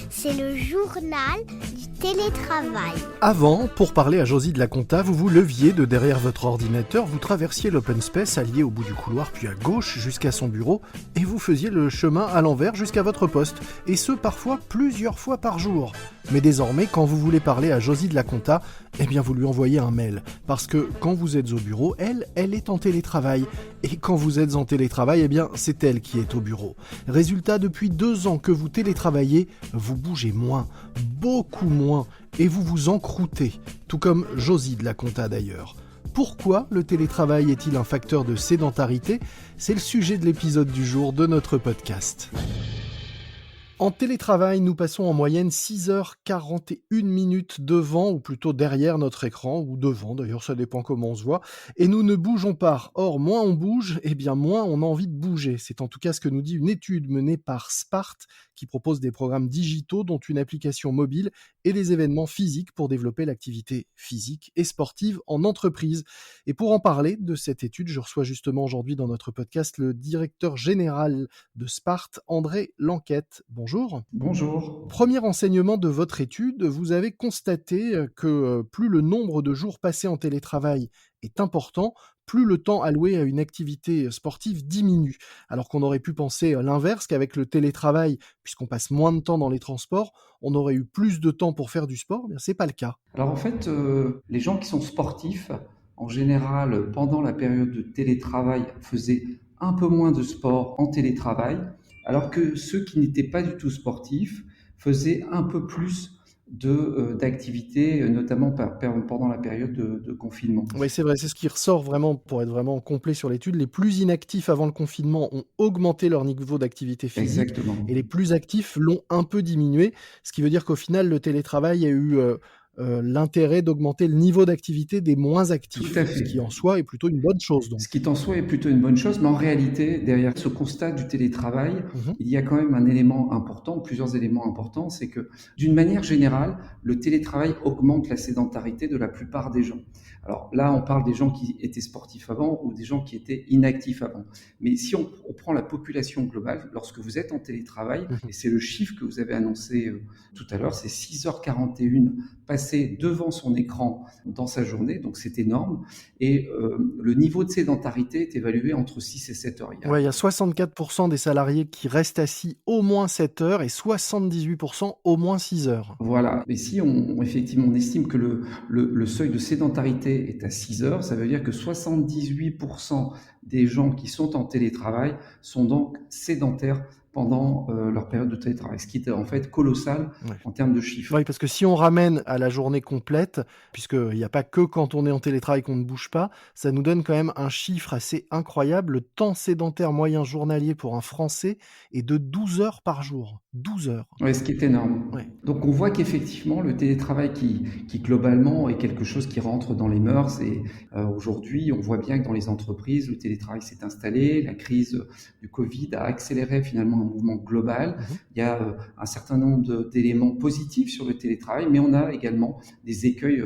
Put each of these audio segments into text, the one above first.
C'est le journal du télétravail. Avant, pour parler à Josie de la Compta, vous vous leviez de derrière votre ordinateur, vous traversiez l'open space allié au bout du couloir puis à gauche jusqu'à son bureau et vous faisiez le chemin à l'envers jusqu'à votre poste, et ce parfois plusieurs fois par jour. Mais désormais, quand vous voulez parler à Josie de la Compta, eh bien vous lui envoyez un mail, parce que quand vous êtes au bureau, elle est en télétravail, et quand vous êtes en télétravail, eh bien c'est elle qui est au bureau. Résultat, depuis 2 ans que vous télétravaillez, vous bougez moins, beaucoup moins, et vous vous encroûtez, tout comme Josie de la Compta d'ailleurs. Pourquoi le télétravail est-il un facteur de sédentarité ? C'est le sujet de l'épisode du jour de notre podcast. En télétravail, nous passons en moyenne 6h41 devant, ou plutôt derrière notre écran, ou devant, d'ailleurs ça dépend comment on se voit, et nous ne bougeons pas. Or, moins on bouge, eh bien moins on a envie de bouger. C'est en tout cas ce que nous dit une étude menée par Spart, qui propose des programmes digitaux, dont une application mobile, et des événements physiques pour développer l'activité physique et sportive en entreprise. Et pour en parler de cette étude, je reçois justement aujourd'hui dans notre podcast le directeur général de Spart, André Lanquette. Bonjour. Bonjour. Premier enseignement de votre étude, vous avez constaté que plus le nombre de jours passés en télétravail est important, plus le temps alloué à une activité sportive diminue. Alors qu'on aurait pu penser l'inverse, qu'avec le télétravail, puisqu'on passe moins de temps dans les transports, on aurait eu plus de temps pour faire du sport. Bien, c'est pas le cas. Alors en fait, les gens qui sont sportifs, en général, pendant la période de télétravail, faisaient un peu moins de sport en télétravail, alors que ceux qui n'étaient pas du tout sportifs faisaient un peu plus d'activités, notamment pendant la période de confinement. Oui, c'est vrai, c'est ce qui ressort vraiment, pour être vraiment complet sur l'étude. Les plus inactifs avant le confinement ont augmenté leur niveau d'activité physique Exactement. et les plus actifs l'ont un peu diminué, ce qui veut dire qu'au final, le télétravail a eu l'intérêt d'augmenter le niveau d'activité des moins actifs, Tout à fait. ce qui en soi est plutôt une bonne chose. Donc. Ce qui en soi est plutôt une bonne chose, mais en réalité, derrière ce constat du télétravail, il y a quand même un élément important, plusieurs éléments importants, c'est que d'une manière générale, le télétravail augmente la sédentarité de la plupart des gens. Alors là, on parle des gens qui étaient sportifs avant ou des gens qui étaient inactifs avant. Mais si on prend la population globale, lorsque vous êtes en télétravail, et c'est le chiffre que vous avez annoncé tout à l'heure, c'est 6h41 passées devant son écran dans sa journée, donc c'est énorme. Et le niveau de sédentarité est évalué entre 6 et 7 heures. Il y a 64% des salariés qui restent assis au moins 7 heures et 78% au moins 6 heures. Voilà. Et si effectivement on estime que le seuil de sédentarité est à 6 heures, ça veut dire que 78% des gens qui sont en télétravail sont donc sédentaires pendant leur période de télétravail, ce qui est en fait colossal en termes de chiffres. Oui, parce que si on ramène à la journée complète, puisqu'il n'y a pas que quand on est en télétravail qu'on ne bouge pas, ça nous donne quand même un chiffre assez incroyable. Le temps sédentaire moyen journalier pour un Français est de 12 heures par jour. 12 heures. Oui, ce qui est énorme. Ouais. Donc on voit qu'effectivement, le télétravail qui globalement est quelque chose qui rentre dans les mœurs, et aujourd'hui, on voit bien que dans les entreprises, le télétravail s'est installé, la crise du Covid a accéléré finalement un mouvement global. Il y a un certain nombre d'éléments positifs sur le télétravail, mais on a également des écueils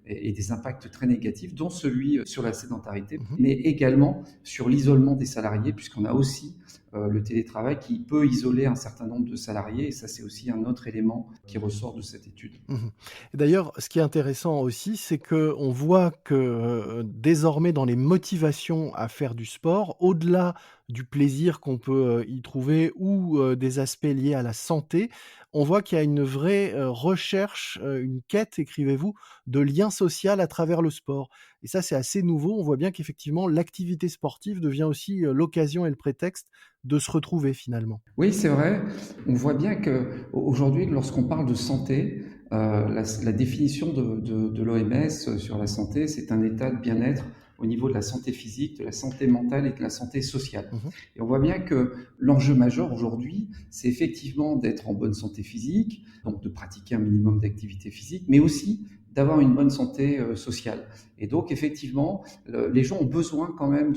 et des impacts très négatifs, dont celui sur la sédentarité, mais également sur l'isolement des salariés, puisqu'on a aussi le télétravail qui peut isoler un certain nombre de salariés, et ça c'est aussi un autre élément qui ressort de cette étude. Et d'ailleurs, ce qui est intéressant aussi, c'est qu'on voit que désormais dans les motivations à faire du sport, au-delà du plaisir qu'on peut y trouver ou des aspects liés à la santé, on voit qu'il y a une vraie recherche, une quête, écrivez-vous, de lien social à travers le sport. Et ça, c'est assez nouveau. On voit bien qu'effectivement, l'activité sportive devient aussi l'occasion et le prétexte de se retrouver finalement. Oui, c'est vrai. On voit bien qu'aujourd'hui, lorsqu'on parle de santé, la définition de l'OMS sur la santé, c'est un état de bien-être au niveau de la santé physique, de la santé mentale et de la santé sociale. Et on voit bien que l'enjeu majeur aujourd'hui, c'est effectivement d'être en bonne santé physique, donc de pratiquer un minimum d'activité physique, mais aussi d'avoir une bonne santé sociale. Et donc, effectivement, les gens ont besoin quand même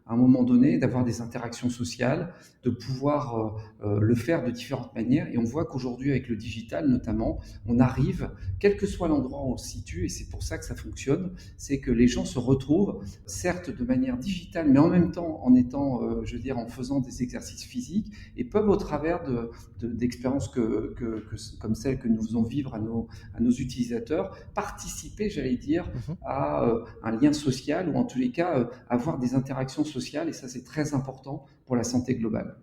à un moment donné, d'avoir des interactions sociales, de pouvoir le faire de différentes manières. Et on voit qu'aujourd'hui, avec le digital notamment, on arrive, quel que soit l'endroit où on se situe, et c'est pour ça que ça fonctionne, c'est que les gens se retrouvent, certes de manière digitale, mais en même temps en étant, en faisant des exercices physiques, et peuvent au travers d'expériences comme celles que nous faisons vivre à nos utilisateurs, participer, j'allais dire, Mhm. à un lien social ou en tous les cas avoir des interactions sociales et ça c'est très important pour la santé globale.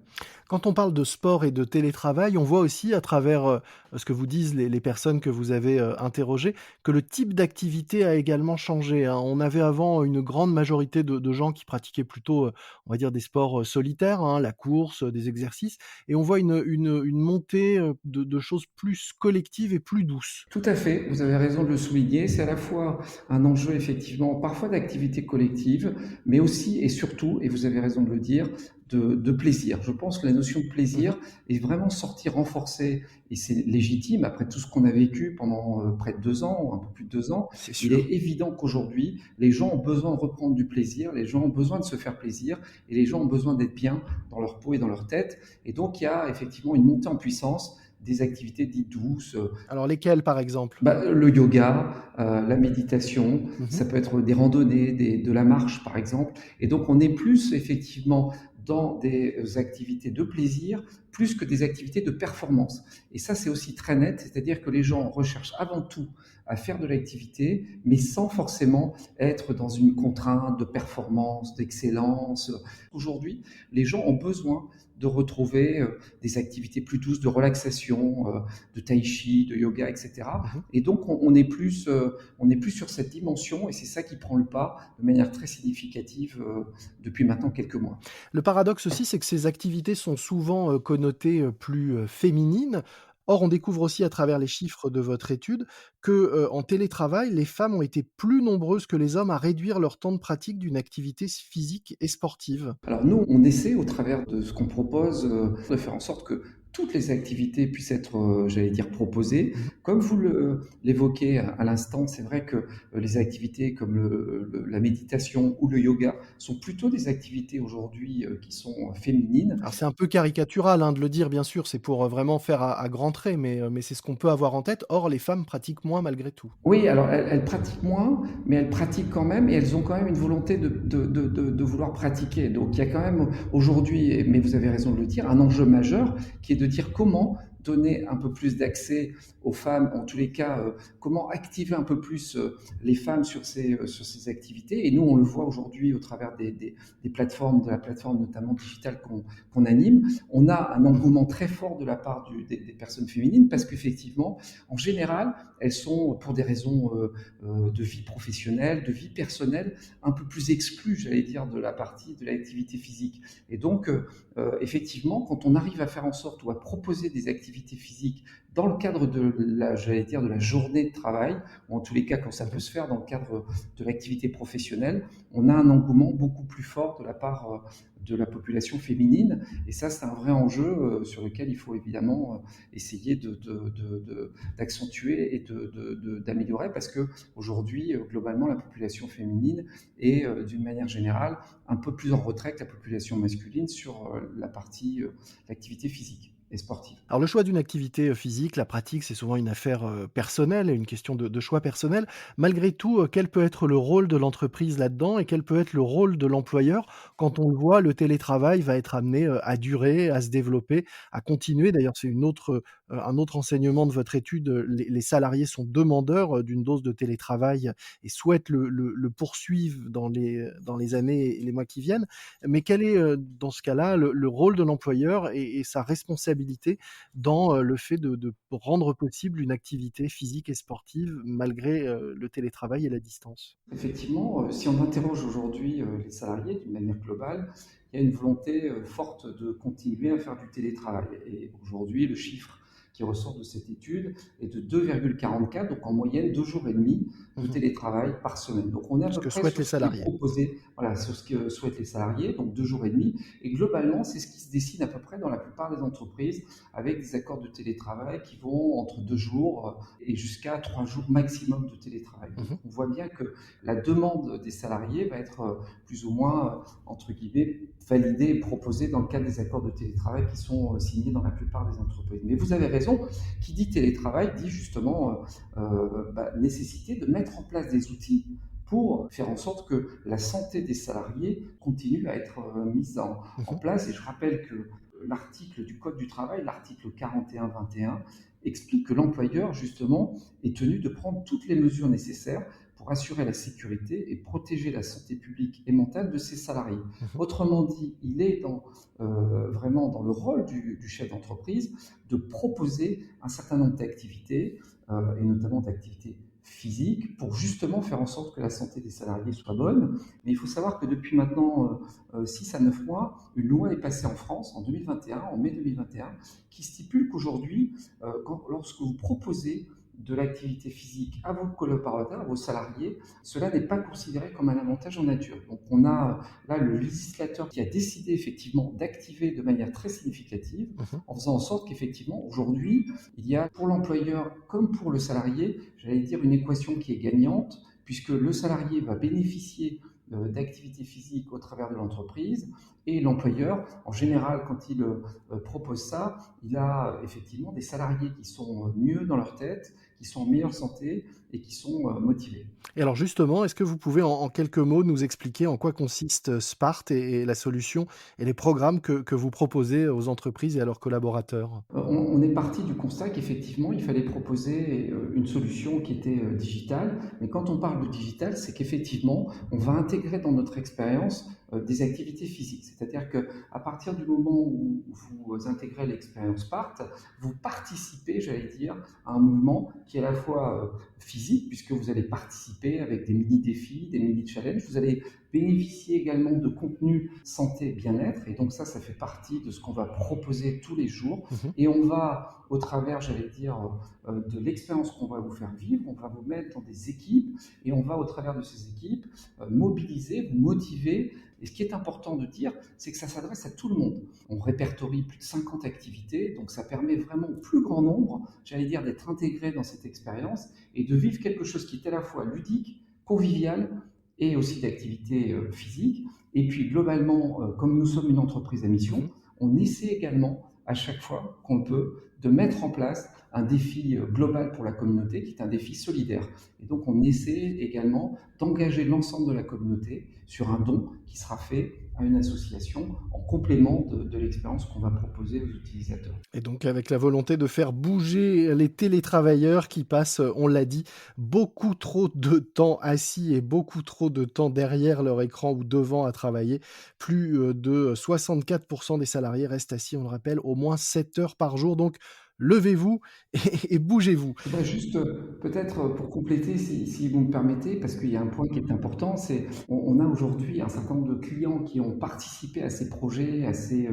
Quand on parle de sport et de télétravail, on voit aussi à travers, ce que vous disent les personnes que vous avez, interrogées, que le type d'activité a également changé, hein. On avait avant une grande majorité de gens qui pratiquaient plutôt, on va dire des sports, solitaires, hein, la course, des exercices et on voit une montée, de choses plus collectives et plus douces. Tout à fait, vous avez raison de le souligner. C'est à la fois un enjeu, effectivement, parfois d'activité collective, mais aussi et surtout, et vous avez raison de le dire, de plaisir. Je pense que la notion de Mmh. plaisir est vraiment sortie renforcée, et c'est légitime, après tout ce qu'on a vécu pendant près de 2 ans, ou un peu plus de 2 ans. C'est Il est sûr. évident qu'aujourd'hui, les gens ont besoin de reprendre du plaisir, les gens ont besoin de se faire plaisir, et les gens ont besoin d'être bien dans leur peau et dans leur tête. Et donc, il y a effectivement une montée en puissance des activités dites douces, Alors lesquels, par exemple? le yoga, la méditation, Mmh. ça peut être des randonnées, de la marche par exemple. Et donc on est plus effectivement dans des activités de plaisir plus que des activités de performance. Et ça c'est aussi très net, c'est-à-dire que les gens recherchent avant tout à faire de l'activité, mais sans forcément être dans une contrainte de performance, d'excellence. Aujourd'hui, les gens ont besoin de retrouver des activités plus douces de relaxation, de tai chi, de yoga, etc. Mmh. Et donc on est plus sur cette dimension et c'est ça qui prend le pas de manière très significative depuis maintenant quelques mois. Le paradoxe aussi, c'est que ces activités sont souvent, connotées, plus, féminines. Or, on découvre aussi à travers les chiffres de votre étude que, en télétravail, les femmes ont été plus nombreuses que les hommes à réduire leur temps de pratique d'une activité physique et sportive. Alors nous, on essaie au travers de ce qu'on propose de faire en sorte que toutes les activités puissent être, proposées. Mmh. Comme vous l'évoquez à l'instant, c'est vrai que les activités comme la méditation ou le yoga sont plutôt des activités aujourd'hui qui sont féminines. Alors c'est un peu caricatural, hein, de le dire bien sûr, c'est pour, vraiment faire à grands traits, mais c'est ce qu'on peut avoir en tête. Or les femmes pratiquent moins malgré tout. Oui, alors elles pratiquent moins, mais elles pratiquent quand même et elles ont quand même une volonté de vouloir pratiquer. Donc il y a quand même aujourd'hui, mais vous avez raison de le dire, un enjeu majeur qui est de dire comment donner un peu plus d'accès aux femmes, en tous les cas, comment activer un peu plus les femmes sur ces activités. Et nous, on le voit aujourd'hui au travers des plateformes, de la plateforme notamment digitale qu'on anime. On a un Mmh. engouement très fort de la part des personnes féminines parce qu'effectivement, en général, elles sont, pour des raisons de vie professionnelle, de vie personnelle, un peu plus exclues, j'allais dire, de la partie de l'activité physique. Et donc, effectivement, quand on arrive à faire en sorte ou à proposer des activités physiques dans le cadre de de la journée de travail, ou en tous les cas quand ça peut Mmh. se faire dans le cadre de l'activité professionnelle, on a un engouement beaucoup plus fort de la part de la population féminine. Et ça, c'est un vrai enjeu sur lequel il faut évidemment essayer d'accentuer et d'améliorer parce que aujourd'hui, globalement, la population féminine est, d'une manière générale, un peu plus en retrait que la population masculine sur la partie l'activité physique et sportive. Alors le choix d'une activité, physique, la pratique, c'est souvent une affaire, personnelle et une question de choix personnel. Malgré tout, quel peut être le rôle de l'entreprise là-dedans et quel peut être le rôle de l'employeur? Quand on le voit, le télétravail va être amené, à durer, à se développer, à continuer. D'ailleurs, c'est un autre enseignement de votre étude, les salariés sont demandeurs, d'une dose de télétravail et souhaitent le poursuivre dans les années et les mois qui viennent. Mais quel est, dans ce cas-là, le rôle de l'employeur et sa responsabilité dans, le fait de rendre possible une activité physique et sportive malgré, le télétravail et la distance? Effectivement, si on interroge aujourd'hui les salariés d'une manière globale, il y a une volonté forte de continuer à faire du télétravail. Et aujourd'hui, le chiffre qui ressort de cette étude est de 2,44, donc en moyenne 2 jours et demi de télétravail par semaine. Donc on est à peu près souhaitent les salariés. sur ce que souhaitent les salariés, donc 2 jours et demi. Et globalement, c'est ce qui se dessine à peu près dans la plupart des entreprises, avec des accords de télétravail qui vont entre 2 jours et jusqu'à 3 jours maximum de télétravail. Donc on voit bien que la demande des salariés va être plus ou moins, entre guillemets, validée et proposée dans le cadre des accords de télétravail qui sont signés dans la plupart des entreprises. Mais vous avez raison, qui dit télétravail dit justement nécessité de mettre en place des outils pour faire en sorte que la santé des salariés continue à être mise en place. Et je rappelle que l'article du Code du travail, l'article 41-21, explique que l'employeur, justement, est tenu de prendre toutes les mesures nécessaires pour assurer la sécurité et protéger la santé publique et mentale de ses salariés. Autrement dit, il est vraiment dans le rôle du chef d'entreprise de proposer un certain nombre d'activités, et notamment d'activités physiques, pour justement faire en sorte que la santé des salariés soit bonne. Mais il faut savoir que depuis maintenant 6 à 9 mois, une loi est passée en France en mai 2021, qui stipule qu'aujourd'hui, lorsque vous proposez de l'activité physique à vos collaborateurs, à vos salariés, cela n'est pas considéré comme un avantage en nature. Donc on a là le législateur qui a décidé effectivement d'activer de manière très significative, en faisant en sorte qu'effectivement aujourd'hui, il y a pour l'employeur comme pour le salarié, j'allais dire une équation qui est gagnante, puisque le salarié va bénéficier d'activité physique au travers de l'entreprise, et l'employeur, en général, quand il propose ça, il a effectivement des salariés qui sont mieux dans leur tête, qui sont en meilleure santé et qui sont motivés. Et alors justement, est-ce que vous pouvez en quelques mots nous expliquer en quoi consiste Spart et la solution et les programmes que vous proposez aux entreprises et à leurs collaborateurs ? On est parti du constat qu'effectivement, il fallait proposer une solution qui était digitale. Mais quand on parle de digital, c'est qu'effectivement, on va intégrer dans notre expérience des activités physiques. C'est-à-dire qu'à partir du moment où vous intégrez l'expérience Spart, vous participez, j'allais dire, à un mouvement qui est à la fois physique, puisque vous allez participer avec des mini-défis, des mini-challenges. Vous allez bénéficier également de contenu santé bien-être, et donc ça fait partie de ce qu'on va proposer tous les jours. Et on va, au travers, j'allais dire, de l'expérience qu'on va vous faire vivre, on va vous mettre dans des équipes, et on va, au travers de ces équipes, mobiliser, vous motiver. Et ce qui est important de dire, c'est que ça s'adresse à tout le monde. On répertorie plus de 50 activités, donc ça permet vraiment au plus grand nombre, j'allais dire, d'être intégré dans cette expérience et de vivre quelque chose qui est à la fois ludique, convivial et aussi d'activité physique. Et puis globalement, comme nous sommes une entreprise à mission, on essaie également, à chaque fois qu'on le peut, de mettre en place un défi global pour la communauté qui est un défi solidaire. Et donc on essaie également d'engager l'ensemble de la communauté sur un don qui sera fait à une association en complément de l'expérience qu'on va proposer aux utilisateurs. Et donc avec la volonté de faire bouger les télétravailleurs qui passent, on l'a dit, beaucoup trop de temps assis et beaucoup trop de temps derrière leur écran ou devant à travailler. Plus de 64% des salariés restent assis, on le rappelle, au moins 7 heures par jour. Donc levez-vous et bougez-vous. Je voudrais juste peut-être pour compléter, si vous me permettez, parce qu'il y a un point qui est important, c'est on a aujourd'hui un certain nombre de clients qui ont participé à ces projets, à ces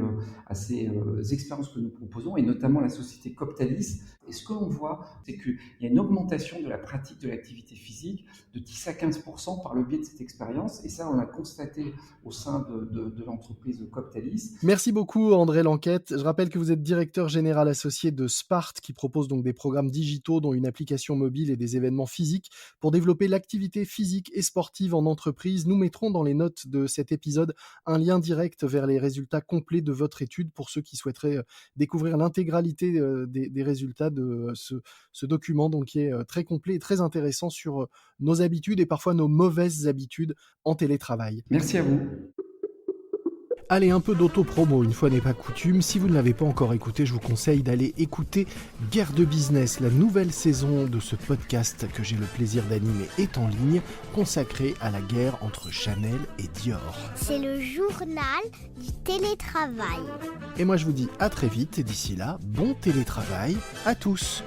expériences que nous proposons, et notamment la société Coptalis. Et ce que l'on voit, c'est qu'il y a une augmentation de la pratique de l'activité physique de 10 à 15% par le biais de cette expérience. Et ça, on l'a constaté au sein de l'entreprise Coptalis. Merci beaucoup André Lanquette. Je rappelle que vous êtes directeur général associé de Spart, qui propose donc des programmes digitaux dont une application mobile et des événements physiques pour développer l'activité physique et sportive en entreprise. Nous mettrons dans les notes de cet épisode un lien direct vers les résultats complets de votre étude pour ceux qui souhaiteraient découvrir l'intégralité des résultats de ce document, donc qui est très complet et très intéressant sur nos habitudes et parfois nos mauvaises habitudes en télétravail. Merci à vous. Allez, un peu d'auto-promo, une fois n'est pas coutume. Si vous ne l'avez pas encore écouté, je vous conseille d'aller écouter Guerre de Business. La nouvelle saison de ce podcast que j'ai le plaisir d'animer est en ligne, consacrée à la guerre entre Chanel et Dior. C'est le journal du télétravail. Et moi je vous dis à très vite, et d'ici là, bon télétravail à tous.